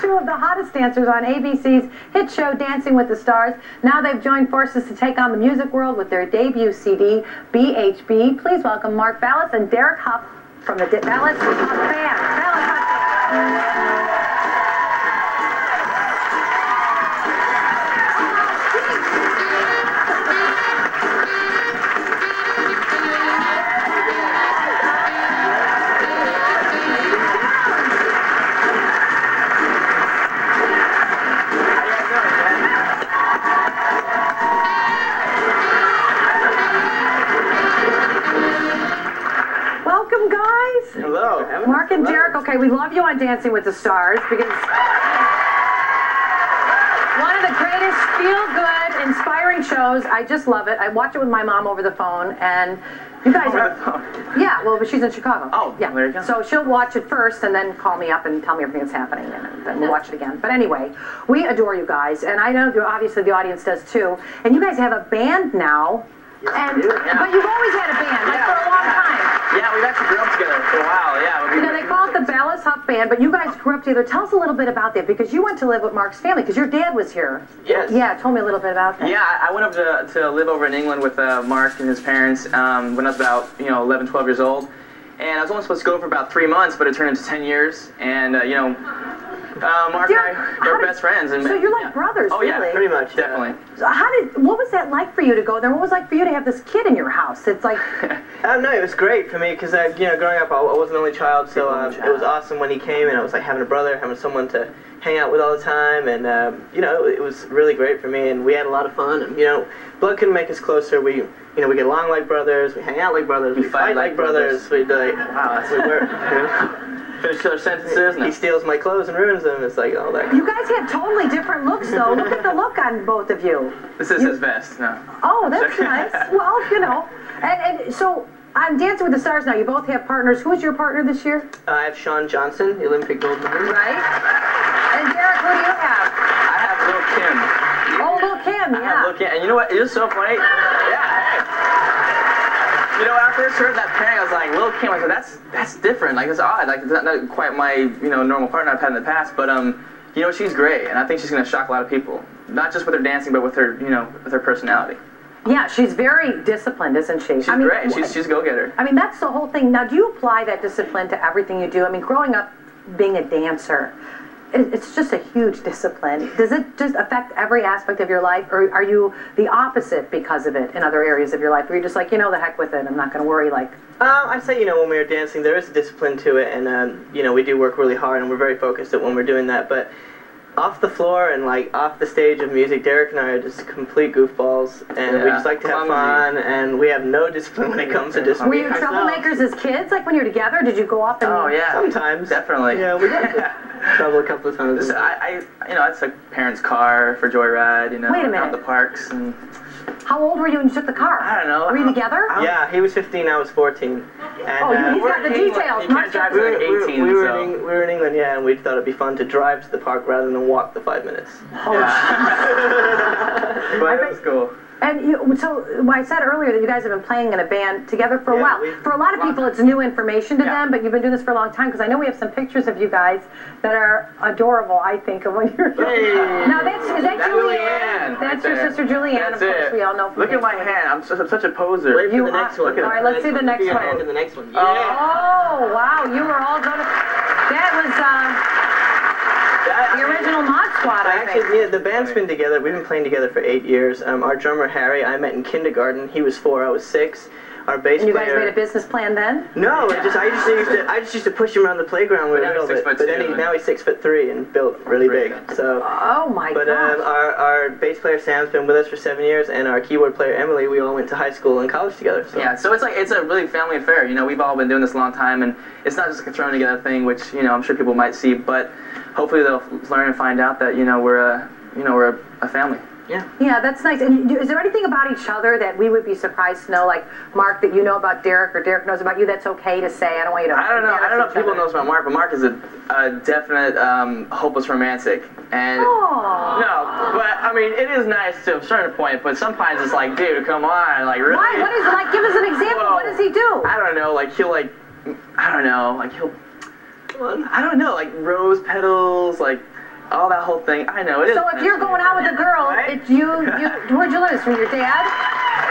two of the hottest dancers on ABC's hit show Dancing with the Stars. Now they've joined forces to take on the music world with their debut CD, BHB. Please welcome Mark Ballas and Ballas Hough from the Ballas Hough Band. Ballas Hough. Welcome, guys. Hello. Mark and Derek, okay, we love you on Dancing with the Stars because one of the greatest feel-good, inspiring shows. I just love it. I watch it with my mom over the phone, and you guys are... Yeah, well, but she's in Chicago. Oh, yeah. There you go. So she'll watch it first and then call me up and tell me everything that's happening, and then we'll watch it again. But anyway, we adore you guys, and I know obviously the audience does too. And you guys have a band now, and but you've always had a band, like for a long time. Yeah, we've actually grew up together for a while, yeah. You know, they call it the Ballas Hough Band, but you guys grew up together. Tell us a little bit about that, because you went to live with Mark's family, because your dad was here. Yes. Yeah, told me a little bit about that. Yeah, I went up to live over in England with Mark and his parents when I was about, 11, 12 years old. And I was only supposed to go for about 3 months, but it turned into 10 years. And, Mark and I are best friends. And, so you're like brothers, really? Oh, yeah, pretty much, definitely. So what was that like for you to go there? What was it like for you to have this kid in your house? It's like... No, it was great for me because, growing up, I was an only child, so it was awesome when he came, and I was like having a brother, having someone to hang out with all the time, and, it was really great for me, and we had a lot of fun, and, blood couldn't make us closer. We get along like brothers, we hang out like brothers, we fight like brothers. We'd like, wow, that's what we were. Finish their sentences. He steals my clothes and ruins them. It's like all that. You guys have totally different looks, though. Look at the look on both of you. This is his best. No. Oh, that's nice. Well, and so on Dancing with the Stars now, you both have partners. Who's your partner this year? I have Sean Johnson, the Olympic gold medalist. Right. And Derek, who do you have? I have Lil Kim. Oh, Lil Kim, yeah. I have Lil Kim. And you know what? It is so funny. Yeah. When I first heard that pairing, I was like, Lil Kim. I was like, that's different. Like, it's odd. Like, it's not quite my, normal partner I've had in the past. But, she's great, and I think she's gonna shock a lot of people. Not just with her dancing, but with her, with her personality. Yeah, she's very disciplined, isn't she? She's great. She's a go-getter. I mean, that's the whole thing. Now, do you apply that discipline to everything you do? I mean, growing up being a dancer, it's just a huge discipline. Does it just affect every aspect of your life, or are you the opposite because of it in other areas of your life, where you're just like, the heck with it, I'm not going to worry, like... I'd say, when we were dancing, there is a discipline to it, and, we do work really hard, and we're very focused at when we're doing that, but off the floor and, like, off the stage of music, Derek and I are just complete goofballs, and we just like to have fun, and we have no discipline when it comes to discipline. Were you troublemakers as kids? Like, when you were together, did you go up and... Oh, yeah. Sometimes. Definitely. Yeah, we did. Trouble a couple of times. I took parents' car for joyride, Wait a minute. out the parks. And how old were you when you took the car? I don't know. Were you together? Yeah, he was 15, I was 14. And, he's got the details. You can't drive to like 18, we were in England, yeah, and we thought it'd be fun to drive to the park rather than walk the 5 minutes. Oh, but it was cool. And so I said earlier that you guys have been playing in a band together for a while. For a lot of people, it's new information to them, but you've been doing this for a long time, because I know we have some pictures of you guys that are adorable, I think, of when you're... Hey, now, is that Julianne? That's your sister Julianne, of course, we all know from Look at my hand. I'm such a poser. Wait for the next one. All right, let's see the next one. Hand in the next one. Yeah. Oh, wow, you were all going to... That was... the original Mod Squad, I think. Actually, yeah, the band's been together. We've been playing together for 8 years. Our drummer, Harry, I met in kindergarten. He was 4, I was 6. Our bass player... And you guys made a business plan then? No, I just used to push him around the playground with a little bit. But then now he's 6'3" and built really big. So. Oh my god. But our bass player Sam's been with us for 7 years, and our keyboard player Emily, we all went to high school and college together. So. Yeah, so it's a really family affair. We've all been doing this a long time, and it's not just like a thrown together thing, which I'm sure people might see, but hopefully they'll learn and find out that we're a family. Yeah. Yeah, that's nice. And is there anything about each other that we would be surprised to know, like Mark, that you know about Derek, or Derek knows about you, that's okay to say? I don't want you to... I don't know if people know about Mark, but Mark is a definite hopeless romantic. And no, but I mean, it is nice to a certain point, but sometimes it's like, dude, come on, like really. Why? What is it like? Give us an example. Well, what does he do? I don't know, like he'll like rose petals, like Oh, that whole thing. I know, it is. So if you're going out with a girl, Right? it's you, where'd you learn this? From your dad?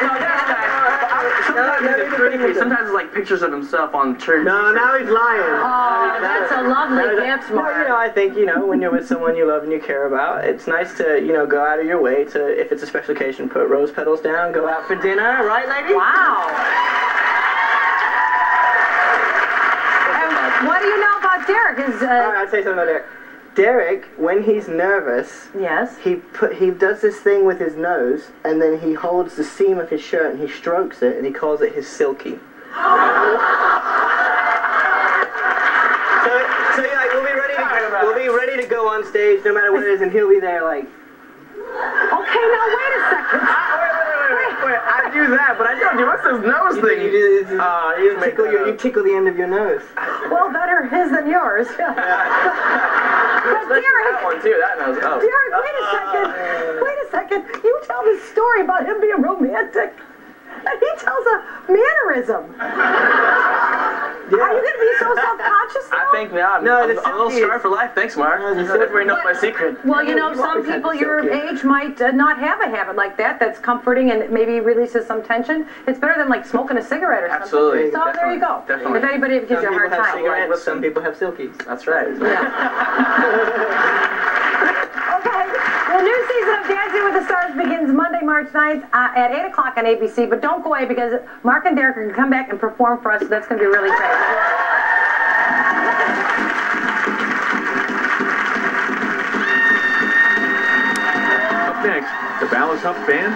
No, that's nice. Sometimes it's creepy. Sometimes it's like pictures of himself on church. No, now he's lying. Oh, that's a lovely gift, No, Mark. I think, when you're with someone you love and you care about, it's nice to, go out of your way to, if it's a special occasion, put rose petals down, go out for dinner, right, ladies? Wow. And what do you know about Derek? All right, I'll tell you something about Derek. Derek, when he's nervous, Yes. he does this thing with his nose, and then he holds the seam of his shirt and he strokes it, and he calls it his silky. So yeah, we'll be ready to go on stage no matter what it is, and he'll be there like. Okay, now wait a second. Wait, I do that, but I don't do what's this nose thing? You tickle the end of your nose. Well, better his than yours. But Derek, That one too, that nose. Oh. Derek, wait a second. You tell this story about him being romantic, and he tells a mannerism. Are you going to be so self-conscious now? I think not. No, I'm the a little silky- scarred for life. Thanks, Mark. Everybody knows my secret. Well, You some always had people the your silky. age might not have a habit like that that's comforting and maybe releases some tension. It's better than like smoking a cigarette or something. Absolutely. So there you go. Definitely. If anybody gives you a hard Some people have time. cigarettes, some people have silkies. That's right. Okay. The new season of Dancing with the Stars begins Monday, March 9th at 8 o'clock on ABC. But don't go away because Mark and Derek are going to come back and perform for us. So that's going to be really great. Up next, the Ballas Hough Band.